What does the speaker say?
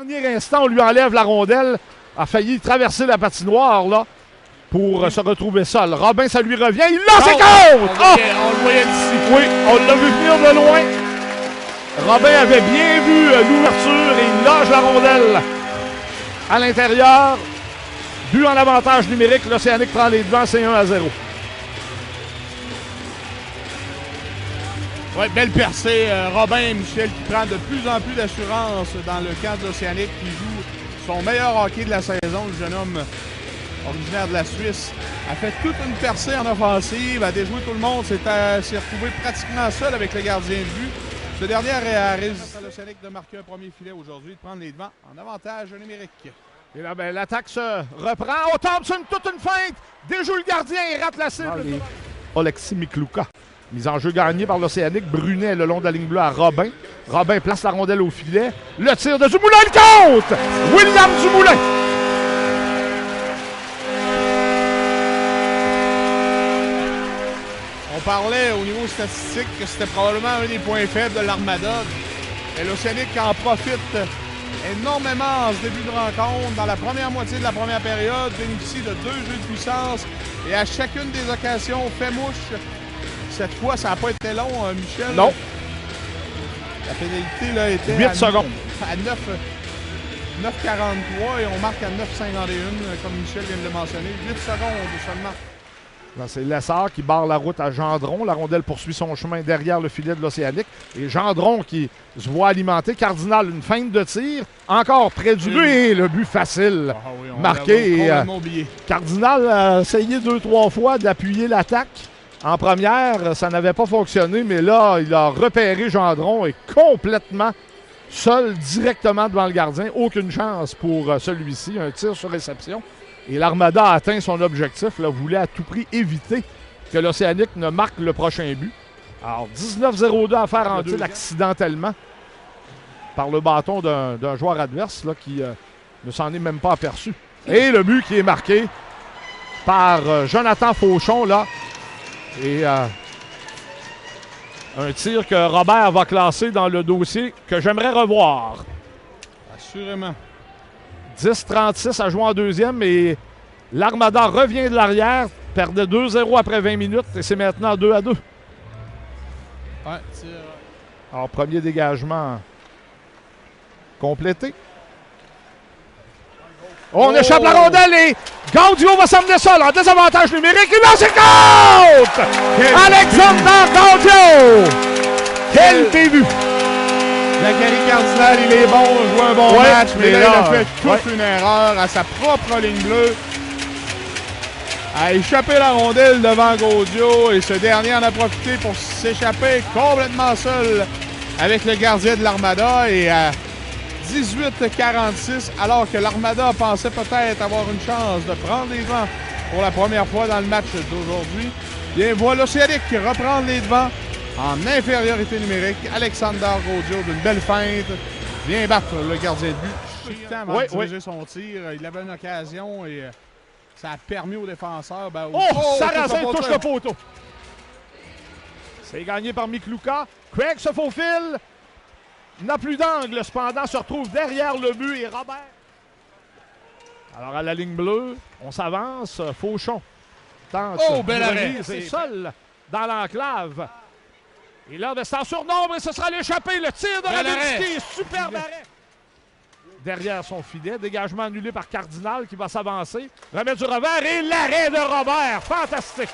Dernier instant, on lui enlève la rondelle. A failli traverser la patinoire là, pour se retrouver seul. Robin, ça lui revient. Il lance et compte! On le voyait d'ici. Oui, on l'a vu venir de loin. Robin avait bien vu l'ouverture et il lâche la rondelle à l'intérieur. But en avantage numérique. L'Océanique prend les devants. C'est 1-0. Oui, belle percée. Robin et Michel qui prend de plus en plus d'assurance dans le camp de l'Océanique, qui joue son meilleur hockey de la saison. Le jeune homme originaire de la Suisse a fait toute une percée en offensive, a déjoué tout le monde, s'est retrouvé pratiquement seul avec le gardien de but. Ce dernier a résisté à l'Océanique de marquer un premier filet aujourd'hui, de prendre les devants en avantage numérique. Et là, ben, l'attaque se reprend. Oh, Thompson, toute une feinte. Déjoue le gardien et rate la cible. Oleksiy Miklouka. Mise en jeu gagnée par l'Océanique. Brunet le long de la ligne bleue à Robin. Robin place la rondelle au filet. Le tir de Dumoulin, il compte! William Dumoulin. On parlait au niveau statistique que c'était probablement un des points faibles de l'Armada. Et l'Océanique en profite énormément en ce début de rencontre. Dans la première moitié de la première période, bénéficie de 2 jeux de puissance et à chacune des occasions fait mouche. Cette fois, ça n'a pas été long, Michel. Non. La pénalité là, était 8 secondes. À 9,43 et on marque à 9,51, comme Michel vient de le mentionner. 8 secondes seulement. C'est Lessard qui barre la route à Gendron. La rondelle poursuit son chemin derrière le filet de l'Océanique. Et Gendron qui se voit alimenter. Cardinal, une feinte de tir. Encore près du but. Et le but facile. Oui, marqué. Et, Cardinal a essayé 2-3 fois d'appuyer l'attaque. En première, ça n'avait pas fonctionné. Mais là, il a repéré Gendron et complètement seul, directement devant le gardien. Aucune chance pour celui-ci. Un tir sur réception. Et l'Armada a atteint son objectif, là, voulait à tout prix éviter que l'Océanique ne marque le prochain but. Alors, 19-0-2 à faire en deux accidentellement par le bâton d'un joueur adverse là, qui ne s'en est même pas aperçu. Et le but qui est marqué par Jonathan Fauchon, là. Et un tir que Robert va classer dans le dossier que j'aimerais revoir. Assurément. 10-36 à jouer en deuxième et l'Armada revient de l'arrière, perdait 2-0 après 20 minutes et c'est maintenant 2-2. Ouais, tir. Alors, premier dégagement complété. On échappe la rondelle et Gaudio va s'emmener seul en désavantage numérique. Il lance et compte! Alexander Gaudio! Quel début! Zachary Cardinal, il est bon, il joue un bon match, mais là, il a fait toute une erreur à sa propre ligne bleue. A échappé la rondelle devant Gaudio et ce dernier en a profité pour s'échapper complètement seul avec le gardien de l'Armada. Et à 18-46, alors que l'Armada pensait peut-être avoir une chance de prendre les devants pour la première fois dans le match d'aujourd'hui, bien voilà l'Océanique qui reprend les devants en infériorité numérique. Alexander Gaudio d'une belle feinte vient battre le gardien de but. Tout le temps avant de diriger son tir. Il avait une occasion et ça a permis aux défenseurs. Sarrazin touche le poteau. C'est gagné par Miklouka. Craig se faufile. Il n'a plus d'angle. Cependant, se retrouve derrière le but et Robert. Alors à la ligne bleue, on s'avance. Fauchon tente. Bel arrêt. C'est seul dans l'enclave. Et là, c'est en surnombre et ce sera l'échappée. Le tir de Radulski, superbe arrêt. Derrière son filet, dégagement annulé par Cardinal qui va s'avancer. Remet du revers et l'arrêt de Robert. Fantastique.